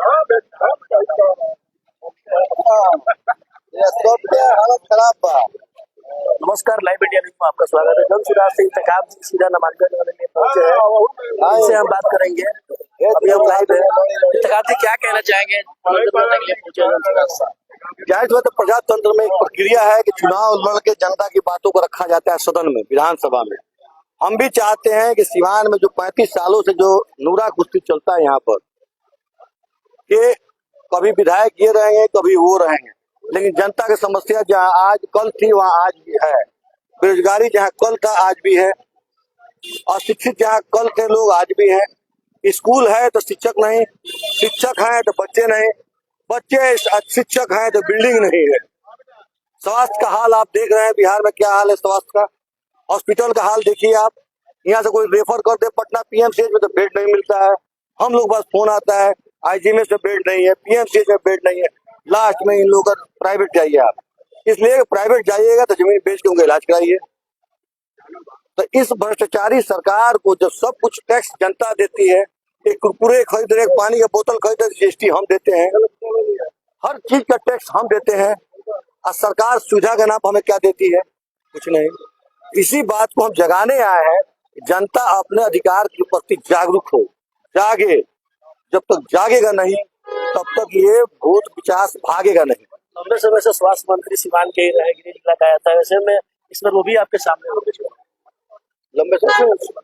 हालत खराब बा। नमस्कार, लाइव इंडिया न्यूज में आपका स्वागत है। जन सुराज से इंतखाब सीधा नामांकन होने में पहुंचे हैं, इनसे हम बात करेंगे। अभी हम लाइव है। इंतखाब जी क्या कहना चाहेंगे? नामांकन के लिए पहुंचे हैं जन सुराज से। जाहिर बात है, प्रजातंत्र में एक प्रक्रिया है कि चुनाव लड़ के जनता की बातों को रखा जाता है सदन में, विधानसभा में। हम भी चाहते हैं कि सिवान में जो 35 सालों से जो नूरा कुश्ती चलता है यहाँ पर, कि कभी विधायक ये रहेंगे कभी वो रहेंगे, लेकिन जनता की समस्या जहाँ आज कल थी वहाँ आज भी है। बेरोजगारी जहाँ कल था आज भी है। अशिक्षित जहाँ कल थे लोग आज भी हैं। स्कूल है तो शिक्षक नहीं, शिक्षक हैं तो बच्चे नहीं, बच्चे शिक्षक हैं तो बिल्डिंग नहीं है। स्वास्थ्य का हाल आप देख रहे हैं बिहार में, क्या हाल है स्वास्थ्य का। हॉस्पिटल का हाल देखिए आप। यहाँ से कोई रेफर कर दे पटना पीएमसीएच में तो बेड नहीं मिलता है। हम लोग पास फोन आता है आईजीएमएस में बेड नहीं है, पीएमसीएच में बेड नहीं है, लास्ट में इन लोगों का प्राइवेट जाइए आप। इसलिए प्राइवेट जाइएगा तो जमीन बेच के उनका इलाज कराइए। तो इस भ्रष्टाचारी सरकार को जब सब कुछ टैक्स जनता देती है, एक कुरकुरे खरीद रहे, पानी का बोतल खरीद रहे, जीएसटी हम देते हैं, हर चीज का टैक्स हम देते हैं, और सरकार सुविधा के नाम हमें क्या देती है? कुछ नहीं। इसी बात को हम जगाने आए हैं, जनता अपने अधिकार के प्रति जागरूक हो, जागे। जब तक जागेगा नहीं तब तक ये भूत पिशाच भागेगा नहीं। लंबे समय से स्वास्थ्य मंत्री सिवान के ही रहे, गिरिज लगाया था। वैसे में इस बार वो भी आपके सामने होंगे। लंबे समय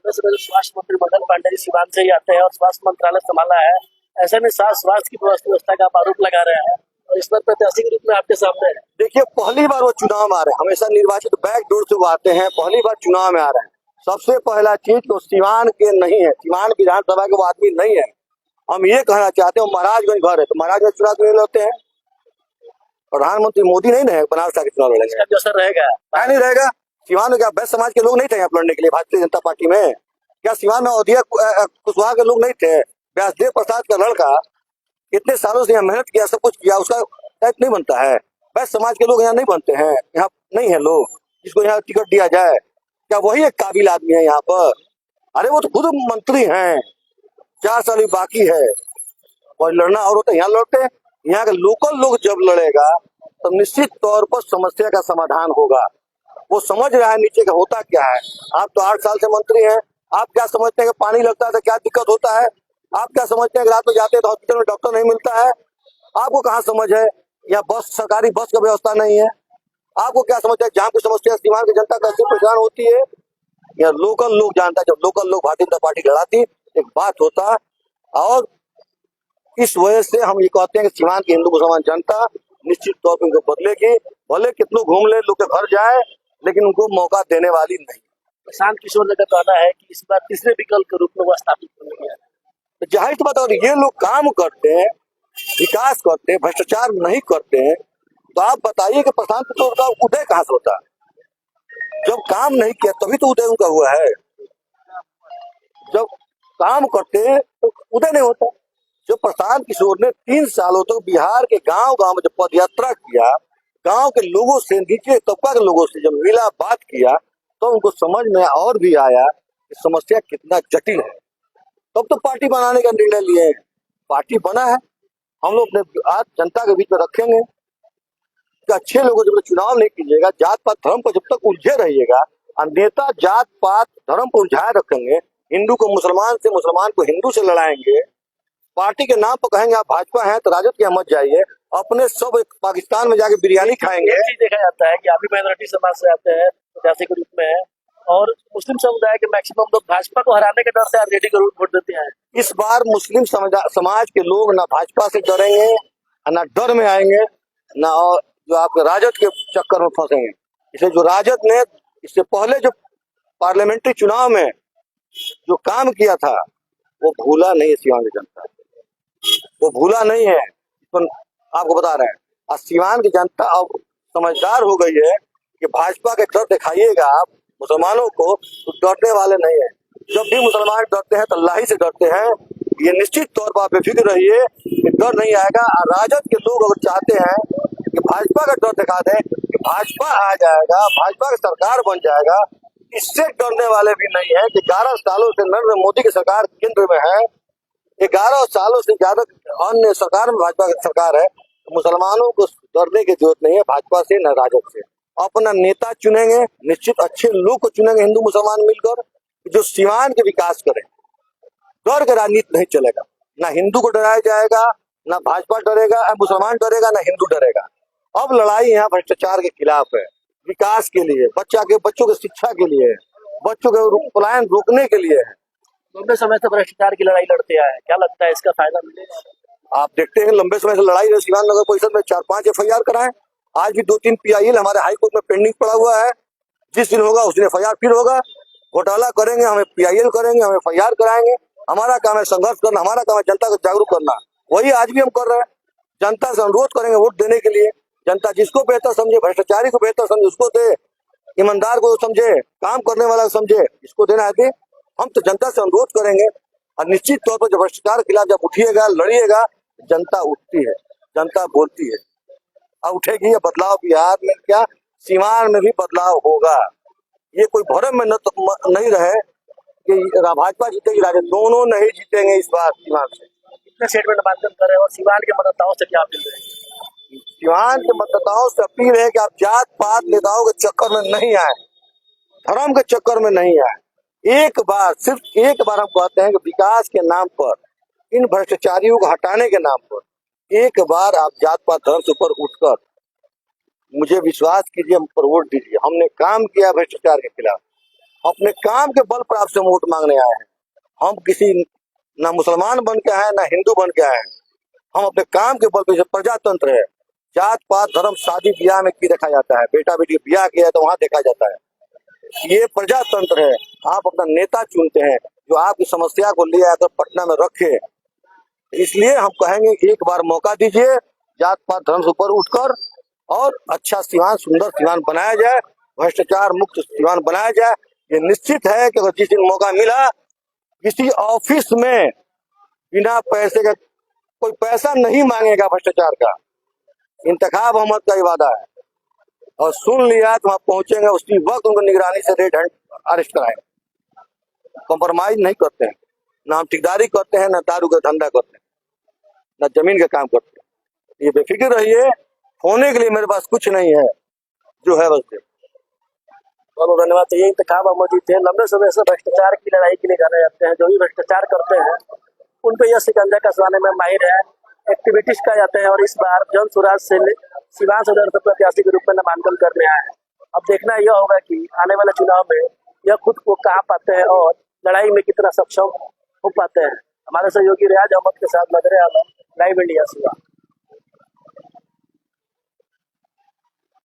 से स्वास्थ्य मंत्री मदन पांडे जी सिवान से ही आते हैं और स्वास्थ्य मंत्रालय संभाला है। ऐसे में स्वास्थ्य की व्यवस्था का आरोप लगा रहे हैं और इस पर प्रत्याशी के रूप में आपके सामने है। देखिए, पहली बार वो चुनाव में आ रहे हैं, हमेशा निर्वाचित बैक डोर से वो आते हैं, पहली बार चुनाव में आ रहे हैं। सबसे पहला चीज तो सिवान के नहीं है, सिवान विधानसभा के वो आदमी नहीं है। हम ये कहना चाहते हैं, महाराजगंज घर है तो महाराजगंज चुनाव नहीं लड़ते हैं। प्रधानमंत्री मोदी नहीं है बनारस के चुनाव लड़ेंगे, जो सर रहेगा नहीं रहेगा। सिवान में क्या बैस समाज के लोग नहीं थे यहाँ लड़ने के लिए भारतीय जनता पार्टी में? क्या सिवान में अवधिया कुशवाहा के लोग नहीं थे? व्यासदेव प्रसाद का लड़का इतने सालों से यहाँ मेहनत किया, सब कुछ किया, उसका टाइप नहीं बनता है? बैस समाज के लोग यहाँ नहीं बनते हैं, यहाँ नहीं है लोग जिसको यहाँ टिकट दिया जाए। क्या वही एक काबिल आदमी है यहाँ पर? अरे वो तो खुद मंत्री हैं, 4 साल ही बाकी है और लड़ना और होता है। यहाँ लड़ते हैं, यहाँ के लोकल लोग जब लड़ेगा तो निश्चित तौर पर समस्या का समाधान होगा। वो समझ रहा है नीचे का होता क्या है। आप तो 8 साल से मंत्री हैं, आप क्या समझते हैं कि पानी लगता है तो क्या दिक्कत होता है? आप क्या समझते हैं कि रात में जाते हैं तो हॉस्पिटल में डॉक्टर नहीं मिलता है? आपको कहाँ समझ है? या बस, सरकारी बस का व्यवस्था नहीं है? आपको क्या समझते हैं जाम की समस्या सीमांत की जनता कैसे परेशान होती है? या लोकल लोग जानता है। जब लोकल लोग भारतीय जनता पार्टी लड़ाती एक बात होता। और इस वजह से हम ये कहते हैं कि सीमांत की हिंदू मुसलमान जनता निश्चित तौर पर उनको बदलेगी। भले कितनों घूम ले, लोग के घर जाए, लेकिन उनको मौका देने वाली नहीं। प्रशांत किशोर ने कहना है कि इस बार तीसरे विकल्प के रूप में वो स्थापित होने गया है। जाहिर बात है, ये लोग काम करते हैं, विकास करते हैं, भ्रष्टाचार नहीं करते हैं, तो आप बताइए कि प्रशांत किशोर का उदय कहाँ से होता? जब काम नहीं किया तभी तो उदय उनका हुआ है। जब काम करते हैं तो उदय नहीं होता। जब प्रशांत किशोर ने 3 सालों तक बिहार के गांव गांव में जब पद यात्रा किया, गांव के लोगों से, नीचे तबका के लोगों से जब मिला, बात किया, तो उनको समझ में और भी आया कि समस्या कितना जटिल है। तब तो पार्टी बनाने का निर्णय लिए। पार्टी बना है, हम लोग अपने आज जनता के बीच में रखेंगे कि अच्छे लोगों जब चुनाव नहीं कीजिएगा, जात पात धर्म पर जब तक उलझे रहिएगा, और नेता जात पात धर्म को उलझाए रखेंगे, हिंदू को मुसलमान से, मुसलमान को हिंदू से लड़ाएंगे, पार्टी के नाम पर कहेंगे आप भाजपा हैं तो राजद के मत जाइए, अपने सब पाकिस्तान में जाके बिरयानी खाएंगे। देखा जाता है कि अभी माइनॉरिटी समाज से आते हैं प्रत्याशी के रूप में, और मुस्लिम समुदाय के मैक्सिमम लोग भाजपा को हराने के डर से आरजेडी को वोट देते हैं। इस बार मुस्लिम समाज के लोग ना भाजपा से डरेंगे, ना डर में आएंगे, ना जो आपके राजद के चक्कर में फंसेंगे। इसलिए जो राजद ने इससे पहले जो पार्लियामेंट्री चुनाव में जो काम किया था वो भूला नहीं है सिवान की जनता, वो भूला नहीं है। तो आपको बता रहे हैं, और सिवान की जनता अब समझदार हो गई है कि भाजपा के डर दिखाइएगा आप मुसलमानों को तो डरने वाले नहीं है। जब भी मुसलमान डरते हैं तो अल्लाह ही से डरते हैं। ये निश्चित तौर पर आप बेफिक्र रहिए कि डर नहीं आएगा। और राजद के लोग अगर चाहते हैं कि भाजपा का डर दिखा दें कि भाजपा आ जाएगा, भाजपा की सरकार बन जाएगा, इससे डरने वाले भी नहीं है कि 11 सालों से नरेंद्र मोदी की सरकार केंद्र में है। 11 सालों से ज्यादा अन्य सरकार में भाजपा की सरकार है, मुसलमानों को डरने की जरूरत नहीं है भाजपा से न राजद से। अपना नेता चुनेंगे, निश्चित अच्छे लोग को चुनेंगे हिंदू मुसलमान मिलकर, जो सीवान के विकास करें। डर के राजनीति नहीं चलेगा, ना हिंदू को डराया जाएगा, ना भाजपा डरेगा, मुसलमान डरेगा, ना हिंदू डरेगा। अब लड़ाई यहाँ भ्रष्टाचार के खिलाफ है, विकास के लिए, बच्चों की शिक्षा के लिए, बच्चों के पलायन रोकने के लिए है। लंबे समय से भ्रष्टाचार की लड़ाई लड़ते आए हैं, क्या लगता है इसका फायदा मिलेगा? आप देखते हैं लंबे समय से लड़ाई है, सिवान नगर परिषद में 4-5 FIR कराए, आज भी 2-3 PIL हमारे हाईकोर्ट में पेंडिंग पड़ा हुआ है। जिस दिन होगा उस दिन FIR फिर होगा। घोटाला करेंगे, हमें PIL करेंगे, हमें FIR कराएंगे। हमारा काम है संघर्ष करना, हमारा काम है जनता को जागरूक करना, वही आज भी हम कर रहे हैं। जनता से अनुरोध करेंगे वोट देने के लिए। जनता जिसको बेहतर समझे, भ्रष्टाचारी को बेहतर समझे उसको दे, ईमानदार को समझे, काम करने वाला समझे, इसको देना है। हम तो जनता से अनुरोध करेंगे और निश्चित तौर पर जब भ्रष्टाचार के खिलाफ जब उठिएगा, लड़िएगा, जनता उठती है, जनता बोलती है, अब उठेगी। ये बदलाव बिहार में क्या, सीवान में भी बदलाव होगा। ये कोई भरम में नहीं रहे कि भाजपा जीतेगी, राजद, दोनों नहीं जीतेंगे इस बार सीवान से। कितने स्टेटमेंट माध्यम कर रहे हैं और सीवान के मतदाताओं से क्या अपील है? सीवान के मतदाताओं से अपील है कि आप जात पात नेताओं के चक्कर में नहीं आए, धर्म के चक्कर में नहीं आए। एक बार, सिर्फ एक बार हम कहते हैं कि विकास के नाम पर, इन भ्रष्टाचारियों को हटाने के नाम पर एक बार आप जात पात धर्म से ऊपर उठकर मुझे विश्वास कीजिए, हम पर वोट दीजिए। हमने काम किया भ्रष्टाचार के खिलाफ, अपने काम के बल पर आपसे वोट मांगने आए हैं। हम किसी ना मुसलमान बन के आए, ना हिंदू बन के आए हैं। हम अपने काम के बल पर, प्रजातंत्र है, जात पात धर्म शादी ब्याह में की देखा जाता है, बेटा बेटी ब्याह किया है तो वहां देखा जाता है। ये प्रजातंत्र है, आप अपना नेता चुनते हैं जो आपकी समस्या को ले आकर पटना में रखे। इसलिए हम कहेंगे एक बार मौका दीजिए, जात पात धर्म से ऊपर उठकर और अच्छा सीवान, सुंदर सीवान बनाया जाए, भ्रष्टाचार मुक्त सीवान बनाया जाए। ये निश्चित है कि अगर जिस दिन मौका मिला, किसी ऑफिस में बिना पैसे का, कोई पैसा नहीं मांगेगा भ्रष्टाचार का। इंतखाब अहमद का वादा है, और सुन लिया तो आप पहुंचेंगे उसी वक्त उनको निगरानी से रेड हैंड अरेस्ट कराएंगे। कॉम्प्रोमाइज नहीं करते हैं, ना हम ठेकेदारी करते हैं, ना दारू का धंधा करते हैं, ना जमीन का काम करते हैं। ये बेफिक्र रहिए, होने के लिए मेरे पास कुछ नहीं है, जो है बस। बहुत बहुत धन्यवाद। तो ये इंतखाब अहमद जी थे, लंबे समय से भ्रष्टाचार की लड़ाई के लिए जाने जाते हैं। जो भी भ्रष्टाचार करते हैं उन पे यह शिकंजा कसवाने में माहिर है, एक्टिविटीज का जाते हैं, और इस बार जन सुराज से सीवान सदर से प्रत्याशी के रूप में नामांकन करने आए हैं। अब देखना यह होगा कि आने वाले चुनाव में यह खुद को कहाँ पाते हैं और लड़ाई में कितना सक्षम हो पाते हैं। हमारे सहयोगी रियाज अहमद के साथ नजर आलम, लाइव इंडिया सीवान।